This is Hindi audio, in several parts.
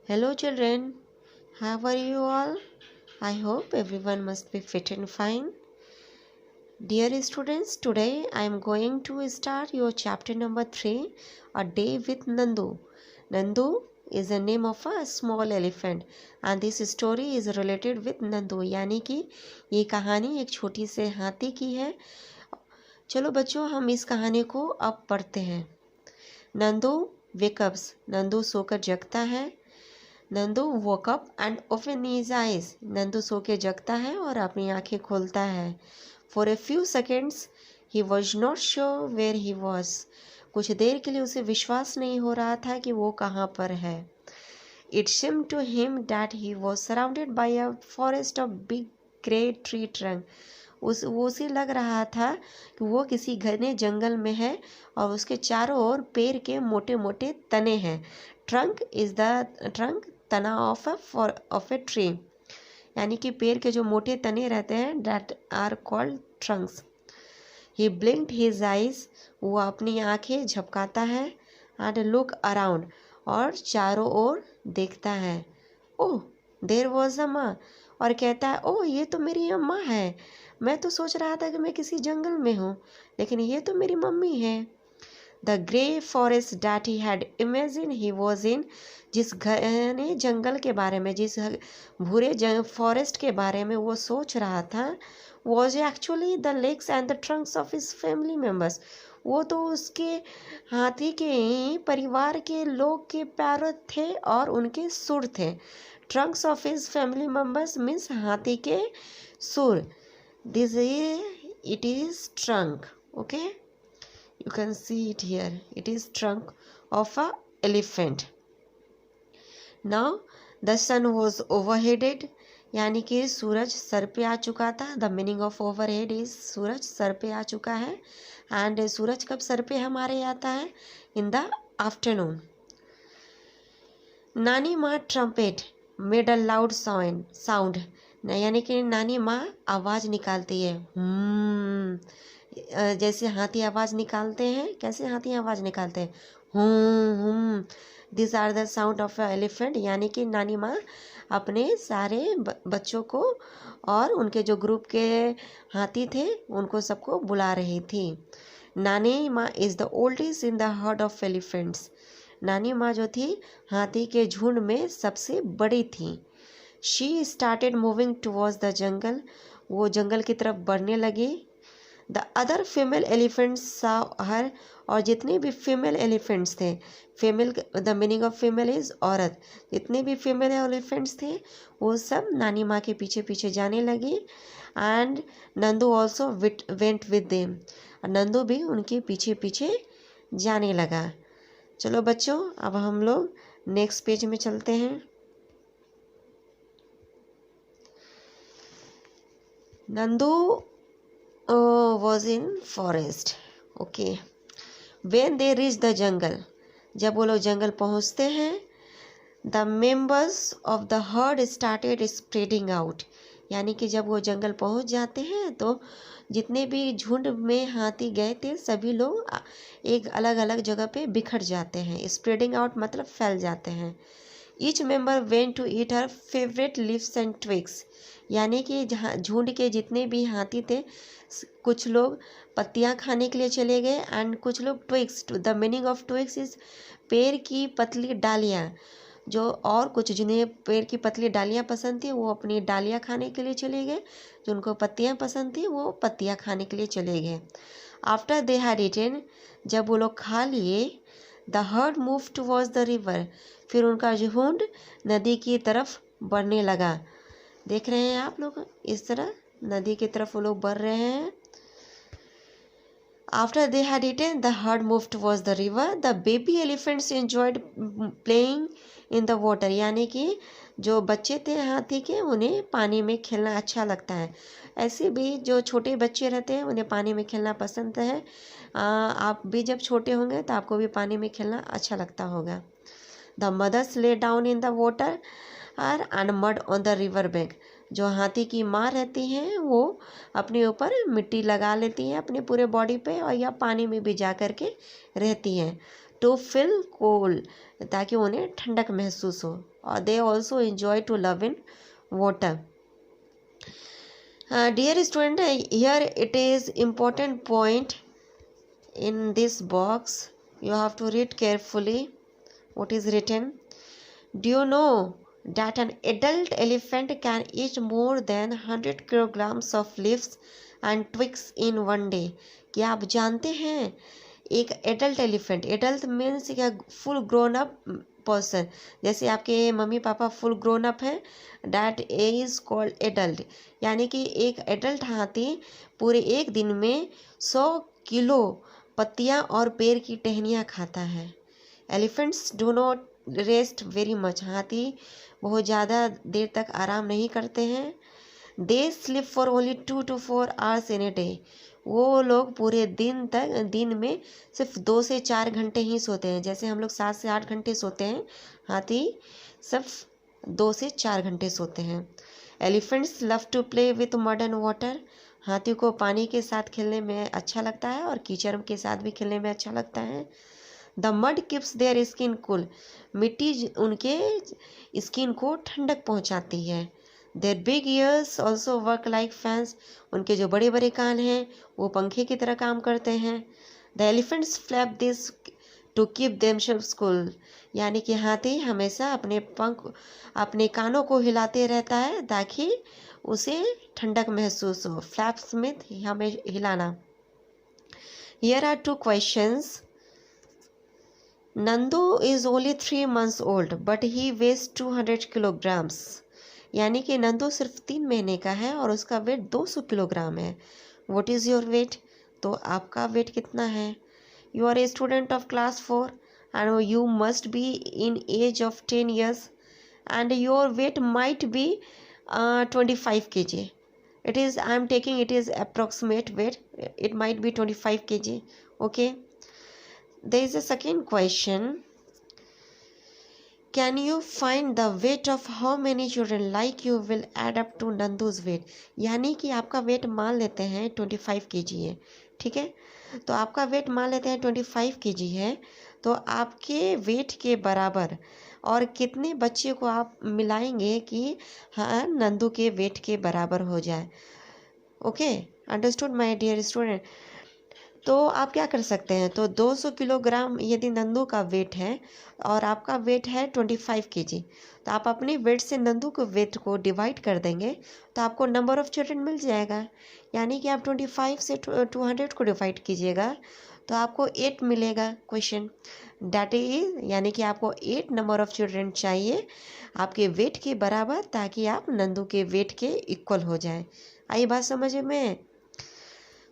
Hello, children. How are you all? I hope everyone must be fit and fine. Dear students, today I am going to start your chapter number 3, A Day with Nandu. Nandu is the name of a small elephant and this story is related with Nandu. यानी कि ये कहानी एक छोटी से हाथी की है. चलो बच्चों, हम इस कहानी को अब पढ़ते हैं. नंदू वेकअप्स. नंदू सोकर जगता है. Nandu woke up and opened his eyes. Nandu सो के जगता है और अपनी आंखें खोलता है. For a few seconds he was not sure where he was. कुछ देर के लिए उसे विश्वास नहीं हो रहा था कि वो कहाँ पर है. It seemed to him that he was surrounded by a forest of big grey tree trunk. उसे लग रहा था कि वो किसी घने जंगल में है और उसके चारों ओर पेड़ के मोटे मोटे तने हैं. ट्रंक इज द ट्रंक तना ऑफ ए ट्री, यानी कि पेड़ के जो मोटे तने रहते हैं that are called trunks. He blinked his eyes. वो अपनी आंखें झपकाता है. एंड लुक अराउंड, और चारों ओर देखता है. ओह, देयर वाज अ माँ. और कहता है, ओह ये तो मेरी अम्मा है. मैं तो सोच रहा था कि मैं किसी जंगल में हूँ, लेकिन ये तो मेरी मम्मी है. The grey forest that he had imagine he was in. जिस घने जंगल के बारे में, जिस भूरे फॉरेस्ट के बारे में वो सोच रहा था, was actually the legs and the Trunks of his family members. वो तो उसके हाथी के परिवार के लोग के पैर थे और उनके सुर थे. Trunks of his family members means हाथी के सुर. This it is trunk. Okay, you can see it here. It is trunk of a elephant. Now the sun was overheaded, यानी कि सूरज सर पे आ चुका था. The meaning of overhead is Suraj sir पे आ चुका है. And सूरज कब सर पे हमारे आता है? In the afternoon. नानी माँ trumpet made a loud sound. यानी कि नानी माँ आवाज़ निकालती है. जैसे हाथी आवाज़ निकालते हैं. कैसे हाथी आवाज़ निकालते हैं? This are the sound of a elephant. यानी कि नानी माँ अपने सारे बच्चों को और उनके जो ग्रुप के हाथी थे उनको सबको बुला रही थी. नानी माँ is the oldest in the heard of elephants. नानी माँ जो थी हाथी के झुंड में सबसे बड़ी थी. She started moving towards the jungle. वो जंगल की तरफ बढ़ने लगी. The other female elephants saw her. और जितने भी फीमेल एलिफेंट्स थे, female the meaning of female is औरत, जितने भी फीमेल एलिफेंट्स थे वो सब नानी माँ के पीछे पीछे जाने लगी. And Nandu also went with them. Nandu भी उनके पीछे पीछे जाने लगा. चलो बच्चों, अब हम लोग नेक्स्ट पेज में चलते हैं. Nandu was in forest. Okay. When they reached the jungle, जब वो लोग जंगल पहुंचते हैं, the members of the herd started spreading out. यानी कि जब वो जंगल पहुंच जाते हैं तो जितने भी झुंड में हाथी गए थे सभी लोग एक अलग अलग जगह पे बिखर जाते हैं. स्प्रेडिंग आउट मतलब फैल जाते हैं. Each member went to eat her favourite leaves and twigs. यानी कि जहाँ झुंड के जितने भी हाथी थे, कुछ लोग पत्तियाँ खाने के लिए चले गए एंड कुछ लोग twigs. The meaning of twigs is पेड़ की पतली डालियाँ. जो और कुछ जिन्हें पेड़ की पतली डालियाँ पसंद थी वो अपनी डालियाँ खाने के लिए चले गए. जो उनको पत्तियाँ पसंद थी वो पत्तियाँ खाने के लिए चले गए. आफ्टर दे हैड ईटन, जब वो लोग खा लिए, the herd move towards the river. फिर उनका झुंड नदी की तरफ बढ़ने लगा. देख रहे हैं आप लोग, इस तरह नदी की तरफ वो लोग बढ़ रहे हैं. After they had eaten the herd move towards the river. The baby elephants enjoyed playing in the water. यानी कि जो बच्चे थे हाथी के उन्हें पानी में खेलना अच्छा लगता है. ऐसे भी जो छोटे बच्चे रहते हैं उन्हें पानी में खेलना पसंद है. आप भी जब छोटे होंगे तो आपको भी पानी में खेलना अच्छा लगता होगा. The mothers lay down in the water and mud on the river bank. जो हाथी की माँ रहती हैं वो अपने ऊपर मिट्टी लगा लेती हैं अपने पूरे बॉडी पे और या पानी में भी जा कर के रहती हैं. टू फील कोल्ड, ताकि उन्हें ठंडक महसूस हो। और they also enjoy to love in water. Dear student, here it is important point in this box. You have to read carefully what is written. Do you know that an adult elephant can eat more than 100 kilograms of leaves and twigs in one day? क्या आप जानते हैं एक एडल्ट एलिफेंट, एडल्ट मीन्स क्या, फुल ग्रोन अप पर्सन, जैसे आपके mummy papa full grown up हैं, डैट इज कॉल्ड एडल्ट। यानी कि एक एडल्ट हाथी पूरे एक दिन में 100 किलो पत्तियां और पेड़ की टहनियाँ खाता है। Elephants do not rest very much, हाथी बहुत ज़्यादा देर तक आराम नहीं करते हैं। They sleep for only 2 to 4 hours in a day, वो लोग पूरे दिन में सिर्फ 2 से 4 घंटे ही सोते हैं। जैसे हम लोग 7 से 8 घंटे सोते हैं, हाथी सिर्फ 2 से 4 घंटे सोते हैं। Elephants love to play with mud and water, हाथी को पानी के साथ खेलने में अच्छा लगता है और कीचड़ के साथ भी खेलने में अच्छा लगता है। The mud keeps their skin cool, मिट्टी उनके स्किन को ठंडक पहुंचाती है। Their big ears also work like fans, उनके जो बड़े बड़े कान हैं वो पंखे की तरह काम करते हैं। The elephants flap this to keep themselves cool, यानी कि हाथी हमेशा अपने कानों को हिलाते रहता है ताकि उसे ठंडक महसूस हो। फ्लैप्स में हमें हिलाना। Here are 2 questions. Nandu is only 3 months old but he weighs 200 kilograms, यानी कि नंदू सिर्फ 3 महीने का है और उसका वेट 200 किलोग्राम है। व्हाट इज़ योर वेट, तो आपका वेट कितना है? You are a student of class 4 and you must be in age of 10 years and your weight might be 25 kg. I am taking it is approximate weight, it might be 25 kg. Okay, there is a second question. Can you find the weight of how many children like you will add up to Nandu's weight? यानी कि आपका वेट मान लेते हैं 25 kg है, ठीक है, तो आपका वेट मान लेते हैं 25 kg है, तो आपके वेट के बराबर और कितने बच्चे को आप मिलाएंगे कि हाँ नंदू के वेट के बराबर हो जाए। Okay, understood my dear student. तो आप क्या कर सकते हैं, तो 200 किलोग्राम यदि नंदू का वेट है और आपका वेट है 25 kg, तो आप अपने वेट से नंदू के वेट को डिवाइड कर देंगे तो आपको नंबर ऑफ़ चिल्ड्रन मिल जाएगा। यानी कि आप 25 से 200 को डिवाइड कीजिएगा तो आपको 8 मिलेगा क्वेश्चन, डैट इज, यानी कि आपको 8 नंबर ऑफ़ चिल्ड्रन चाहिए आपके वेट के बराबर, ताकि आप नंदू के वेट के इक्वल हो जाए। आई बात समझ में?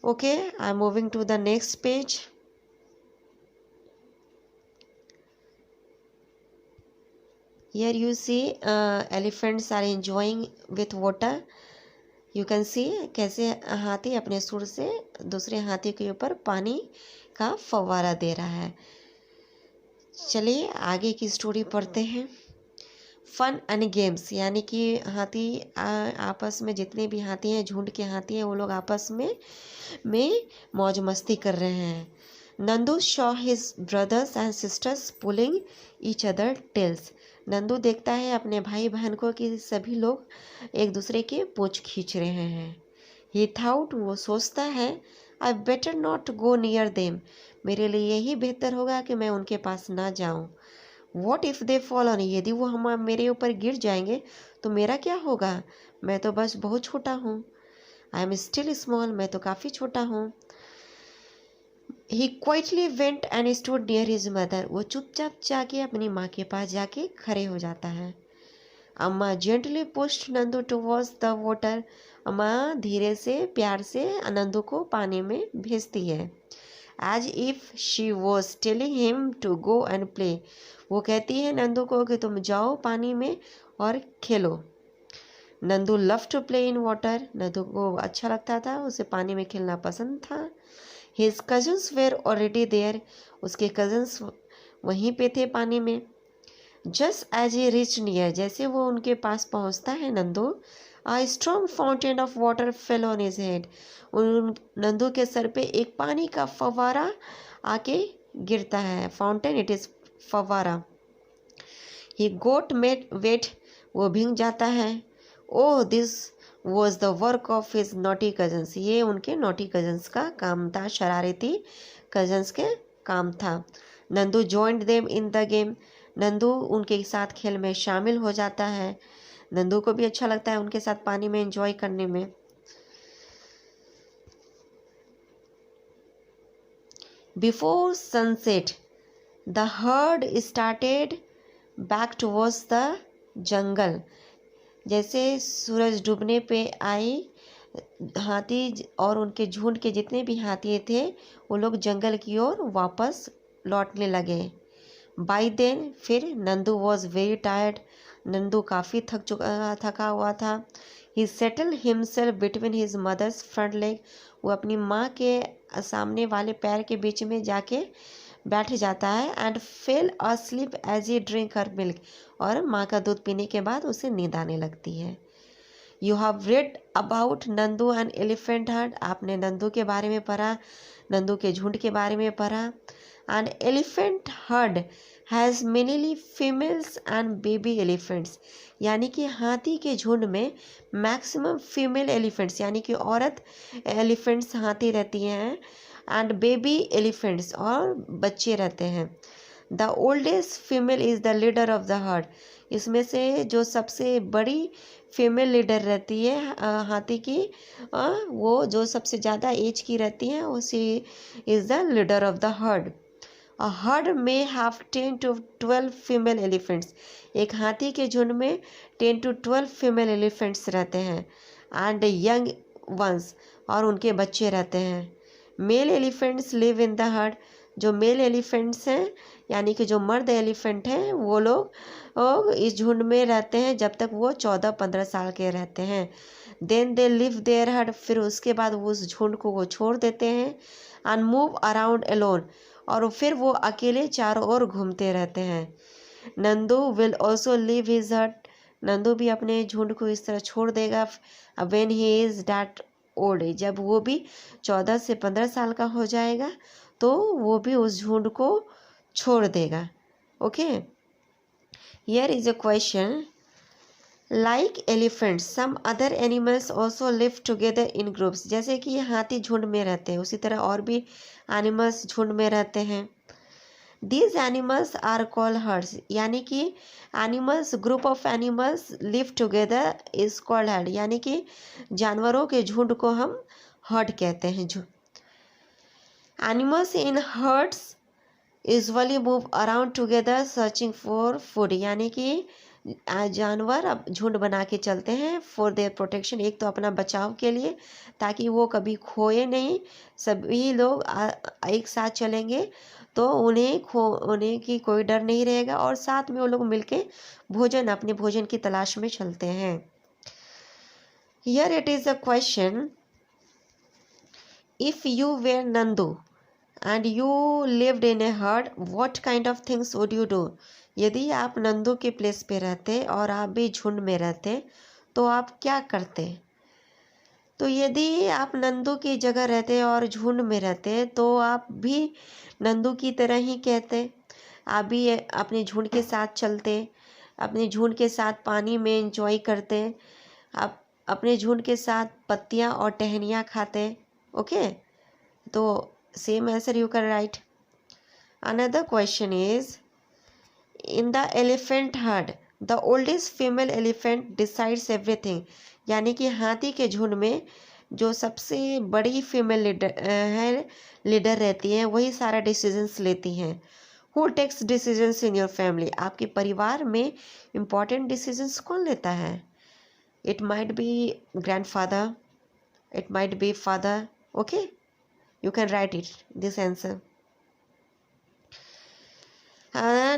Okay, I'm moving to the next page. Here you see elephants are enjoying with water. You can see कैसे हाथी अपने सुर से दूसरे हाथी के ऊपर पानी का फव्वारा दे रहा है। चलिए आगे की स्टोरी पढ़ते हैं। फन एंड गेम्स, यानी कि हाथी आपस में, जितने भी हाथी हैं, झुंड के हाथी हैं, वो लोग आपस में मौज मस्ती कर रहे हैं। Nandu show his brothers and sisters pulling each other tails, Nandu देखता है अपने भाई बहन को कि सभी लोग एक दूसरे के पूंछ खींच रहे हैं। ही थाउट, वो सोचता है, I better not go near them, मेरे लिए यही बेहतर होगा कि मैं उनके पास ना जाऊं। What if they fall on, यदि वो हम मेरे ऊपर गिर जाएंगे तो मेरा क्या होगा, मैं तो बस बहुत छोटा हूँ। आई एम स्टिल स्मॉल, मैं तो काफ़ी छोटा हूँ। He quietly went and stood near his mother, वो चुपचाप जाके अपनी माँ के पास जाके खड़े हो जाता है। अम्मा gently pushed Nandu towards the water, अम्मा धीरे से प्यार से नंदू को पानी में भेजती है। As if she was telling him to go and play, वो कहती है नंदू को कि तुम जाओ पानी में और खेलो। Nandu love to play in water, Nandu को अच्छा लगता था, उसे पानी में खेलना पसंद था। His cousins were already there, उसके कजन्स वहीं पे थे पानी में। Just as a reach near, जैसे वो उनके पास पहुंचता है Nandu, a strong fountain of water fell on his head, Nandu के सर पे एक पानी का फव्वारा आके गिरता है, फाउंटेन इट इज़ फव्वारा। ही गोट मेड वेट, वो भीग जाता है। Oh this was the work of his naughty cousins, ये उनके नॉटी कजन्स का काम था, शरारती कजन्स के काम था। Nandu joined them in the game, Nandu उनके साथ खेल में शामिल हो जाता है। नंदू को भी अच्छा लगता है उनके साथ पानी में एंजॉय करने में। Before sunset the heard started back towards the jungle, जैसे सूरज डूबने पे आई, हाथी और उनके झुंड के जितने भी हाथी थे वो लोग जंगल की ओर वापस लौटने लगे। बाई देन फिर Nandu was very tired, Nandu काफ़ी थका हुआ था। He settle himself between his mother's front leg, वो अपनी माँ के सामने वाले पैर के बीच में जाके बैठ जाता है। And fell asleep as he drink her milk, और माँ का दूध पीने के बाद उसे नींद आने लगती है। You have read about Nandu and elephant heard, आपने नंदू के बारे में पढ़ा, नंदू के झुंड के बारे में पढ़ा। And elephant heard has mainly females and baby elephants, यानी कि हाथी के झुंड में मैक्सिमम फीमेल एलिफेंट्स यानी कि औरत एलिफेंट्स हाथी रहती हैं, एंड बेबी एलिफेंट्स और बच्चे रहते हैं। The oldest female is the leader of the heard, इसमें से जो सबसे बड़ी फीमेल लीडर रहती है हाथी की, वो जो सबसे ज़्यादा एज की रहती हैं, उसी is the leader of the heard. A herd may have 10 to 12 female elephants, एक हाथी के झुंड में 10 to 12 फीमेल एलिफेंट्स रहते हैं। एंड यंग वंस, और उनके बच्चे रहते हैं। Male elephants live in the herd, जो मेल एलिफेंट्स हैं यानी कि जो मर्द एलिफेंट हैं वो लोग इस झुंड में रहते हैं जब तक वो 14-15 साल के रहते हैं। Then they live their herd, फिर उसके बाद उस झुंड को वो छोड़ देते हैं। एंड मूव अराउंड अलोन, और फिर वो अकेले चारों ओर घूमते रहते हैं। Nandu will also leave his heard, Nandu भी अपने झुंड को इस तरह छोड़ देगा। When he is that old, जब वो भी 14 से 15 साल का हो जाएगा तो वो भी उस झुंड को छोड़ देगा। Okay, here is a question, like elephants some other animals also live together in groups, जैसे कि हाथी झुंड में रहते हैं उसी तरह और भी एनिमल्स झुंड में रहते हैं। These animals are called herds, यानी कि animals, group of animals live together is called herd, यानी कि जानवरों के झुंड को हम हर्ड कहते हैं। Animals in hertz usually move around together searching for food, यानी कि जानवर अब झुंड बना के चलते हैं फॉर देयर प्रोटेक्शन, एक तो अपना बचाव के लिए ताकि वो कभी खोए नहीं, सभी लोग एक साथ चलेंगे तो उन्हें की कोई डर नहीं रहेगा, और साथ में वो लोग मिलके अपने भोजन की तलाश में चलते हैं। Here it is a question, if you were Nandu and you lived in a herd, what kind of things would you do? यदि आप नंदू के प्लेस पे रहते और आप भी झुंड में रहते तो आप क्या करते? तो यदि आप नंदू की जगह रहते और झुंड में रहते तो आप भी नंदू की तरह ही कहते, आप भी अपने झुंड के साथ चलते, अपने झुंड के साथ पानी में एंजॉय करते, आप अपने झुंड के साथ पत्तियाँ और टहनियाँ खाते। ओके, तो same answer you can write. Another question is, in the elephant herd the oldest female elephant decides everything, यानी कि हाथी के झुंड में जो सबसे बड़ी फीमेल लीडर रहती हैं वही सारा डिसीजंस लेती हैं। Who takes decisions in your family, आपके परिवार में important decisions कौन लेता है? It might be grandfather, it might be father. Okay, you can write it, this answer.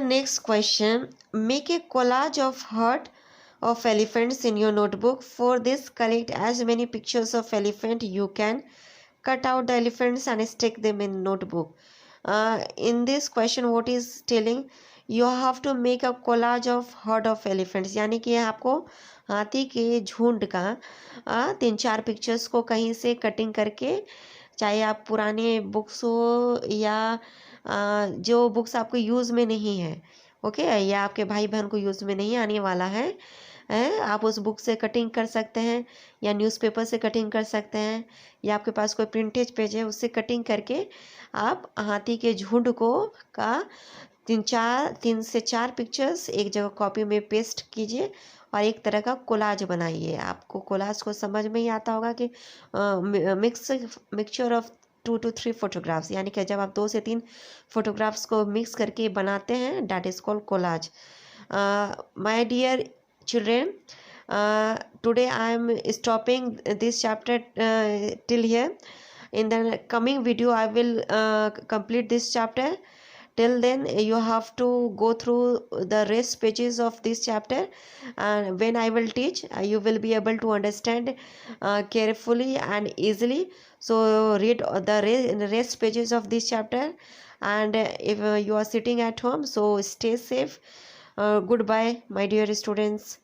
Next question, make a collage of herd of elephants in your notebook. For this, collect as many pictures of elephant you can. Cut out the elephants and stick them in notebook. In this question what is telling, you have to make a collage of herd of elephants, यानी कि आपको हाथी के झुंड का 3-4 पिक्चर्स को कहीं से कटिंग करके, चाहे आप पुराने बुक्स हो या जो बुक्स आपको यूज़ में नहीं है, ओके, या आपके भाई बहन को यूज़ में नहीं आने वाला है, आप उस बुक से कटिंग कर सकते हैं, या न्यूज़पेपर से कटिंग कर सकते हैं, या आपके पास कोई प्रिंटेज पेज है उससे कटिंग करके आप हाथी के झुंड को का 3 से 4 पिक्चर्स एक जगह कॉपी में पेस्ट कीजिए और एक तरह का कोलाज बनाइए। आपको कोलाज को समझ में ही आता होगा कि मिक्सचर ऑफ 2 to 3 फोटोग्राफ्स, यानी कि जब आप 2 से 3 फोटोग्राफ्स को मिक्स करके बनाते हैं, that is called collage. My dear children, today I am stopping this chapter till here. In the coming video I will complete this chapter. Till then you have to go through the rest pages of this chapter, and when I will teach you will be able to understand carefully and easily. So read the rest pages of this chapter, and if you are sitting at home, so stay safe. Goodbye my dear students.